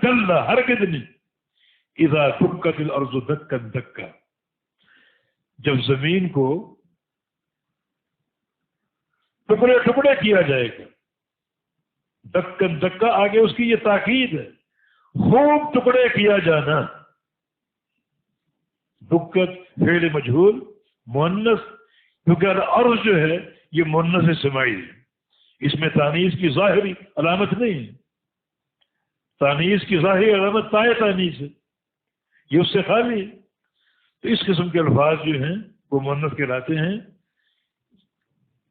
کلا ہرگز نہیں، اذا دکت الارض دکا دکا، جب زمین کو ٹکڑے ٹکڑے کیا جائے گا، دکن دکا آگے اس کی یہ تاکید ہے، خوب ٹکڑے کیا جانا. دکت فعل مجہول مؤنث، کیونکہ الارض جو ہے یہ مؤنث سماعی ہے، اس میں تانیث کی ظاہری علامت نہیں ہے. تانیث کی ظاہری علامت تائے تانیث ہے، یہ اس سے خالی ہے. تو اس قسم کے الفاظ جو ہیں وہ مؤنث کہلاتے ہیں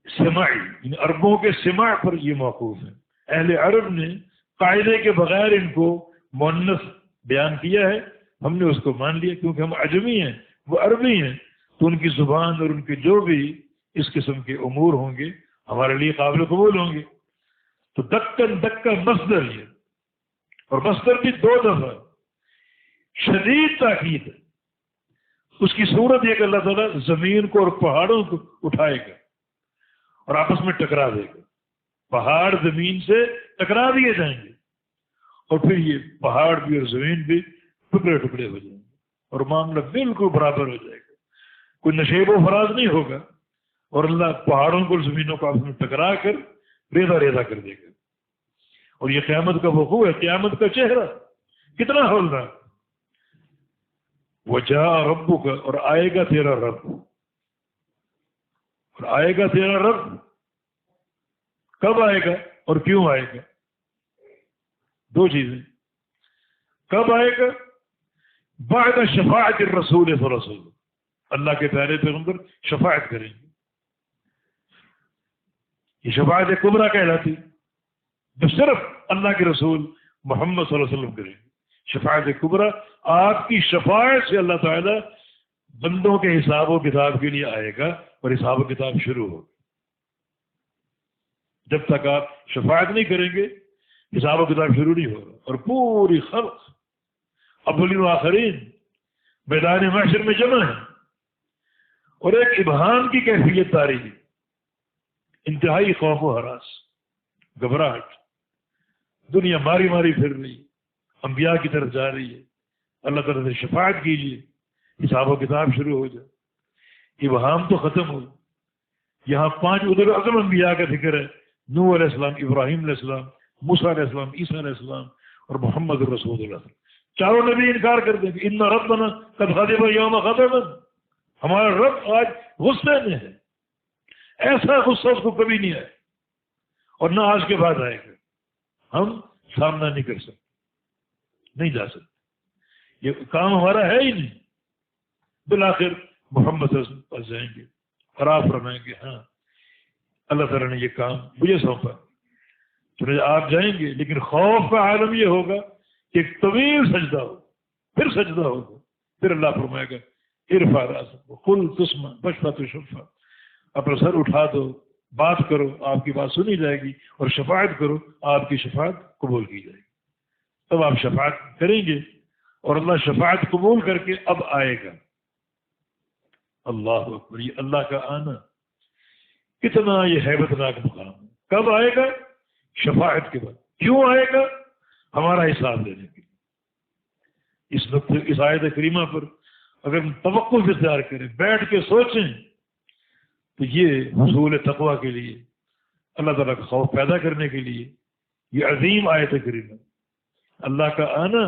سماعی، یعنی عربوں کے سماع پر یہ موقوف ہے. اہل عرب نے قاعدے کے بغیر ان کو مؤنث بیان کیا ہے، ہم نے اس کو مان لیا کیونکہ ہم عجمی ہیں، وہ عربی ہیں، تو ان کی زبان اور ان کے جو بھی اس قسم کے امور ہوں گے ہمارے لیے قابل قبول ہوں گے. تو دکن دکا مصدر ہے، اور مصدر بھی 2 دفعہ، شدید تاکید ہے. اس کی صورت یہ کہ اللہ تعالیٰ زمین کو اور پہاڑوں کو اٹھائے گا اور آپس میں ٹکرا دے گا. پہاڑ زمین سے ٹکرا دیے جائیں گے اور پھر یہ پہاڑ بھی اور زمین بھی ٹکڑے ٹکڑے ہو جائیں گے اور معاملہ بالکل برابر ہو جائے گا. کوئی نشیب و فراز نہیں ہوگا اور اللہ پہاڑوں کو اور زمینوں کو آپس میں ٹکرا کر ریزہ ریزہ کر دے گا. اور یہ قیامت کا وقوع ہے، قیامت کا چہرہ کتنا ہولناک. وجاء ربک، اور آئے گا تیرا رب، اور آئے گا تیرا رب. کب آئے گا اور کیوں آئے گا؟ 2 چیزیں. کب آئے گا؟ بعد شفاعت الرسول صلی اللہ علیہ وسلم، اللہ کے پیارے پیغمبر شفاعت کریں گے. یہ شفاعت کبریٰ کہلاتی، جو صرف اللہ کے رسول محمد صلی اللہ علیہ وسلم کریں گے. شفاعت کبریٰ، آپ کی شفاعت سے اللہ تعالیٰ بندوں کے حساب و کتاب کے لیے آئے گا اور حساب و کتاب شروع ہوگا. جب تک آپ شفاعت نہیں کریں گے حساب و کتاب شروع نہیں ہوگا. اور پوری خلق اولین و آخرین میدان محشر میں جمع ہے اور ایک ابہام کی کیفیت طاری ہے، انتہائی خوف و ہراس، گھبراہٹ. دنیا ماری ماری پھر رہی ہے، انبیاء کی طرف جا رہی ہے. اللہ تعالیٰ سے شفاعت کیجیے، حساب و کتاب شروع ہو جائے. ابہام تو ختم ہو. یہاں 5 اولو العزم انبیاء کا ذکر ہے، نوح علیہ السلام، ابراہیم علیہ السلام، موسیٰ علیہ السلام، عیسیٰ علیہ السلام اور محمد رسول اللہ. چاروں نبی انکار کر دیں گے، ان ربنا قد غضب یوم غضبا، ہمارا رب آج غصے میں ہے. ایسا غصہ اس کو کبھی نہیں آیا اور نہ آج کے بعد آئے گا. ہم سامنا نہیں کر سکتے، نہیں جا سکتے، یہ کام ہمارا ہے ہی نہیں. بالآخر محمد صلی اللہ علیہ وسلم پاس جائیں گے اور آپ فرمائیں گے ہاں اللہ تعالیٰ نے یہ کام مجھے سونپا. تو آپ جائیں گے، لیکن خوف کا عالم یہ ہوگا کہ ایک طویل سجدہ ہو، پھر سجدہ ہوگا، پھر اللہ فرمائے گا ارفع راسک قل تسمع واشفع تشفع، اپنا سر اٹھا دو، بات کرو، آپ کی بات سنی جائے گی، اور شفاعت کرو، آپ کی شفاعت قبول کی جائے گی. تب آپ شفاعت کریں گے اور اللہ شفاعت قبول کر کے اب آئے گا. اللہ اکبر، یہ اللہ کا آنا کتنا یہ حیبت ناک مقام ہے. کب آئے گا؟ شفاعت کے بعد. کیوں آئے گا؟ ہمارا حساب لینے کے لیے. اس آیت کریمہ پر اگر ہم توقف اختیار کریں، بیٹھ کے سوچیں، تو یہ حصول تقویٰ کے لیے، اللہ تعالیٰ کا خوف پیدا کرنے کے لیے یہ عظیم آیت کریمہ. اللہ کا آنا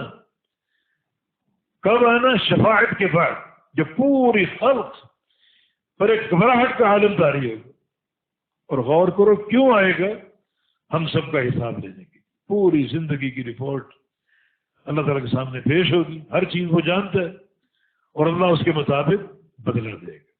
کب آنا؟ شفاعت کے بعد، جب پوری خلق پر ایک گھبراہٹ کا عالم طاری ہوگا. اور غور کرو کیوں آئے گا؟ ہم سب کا حساب لینے کی. پوری زندگی کی رپورٹ اللہ تعالیٰ کے سامنے پیش ہوگی. ہر چیز وہ جانتا ہے اور اللہ اس کے مطابق بدلہ دے گا.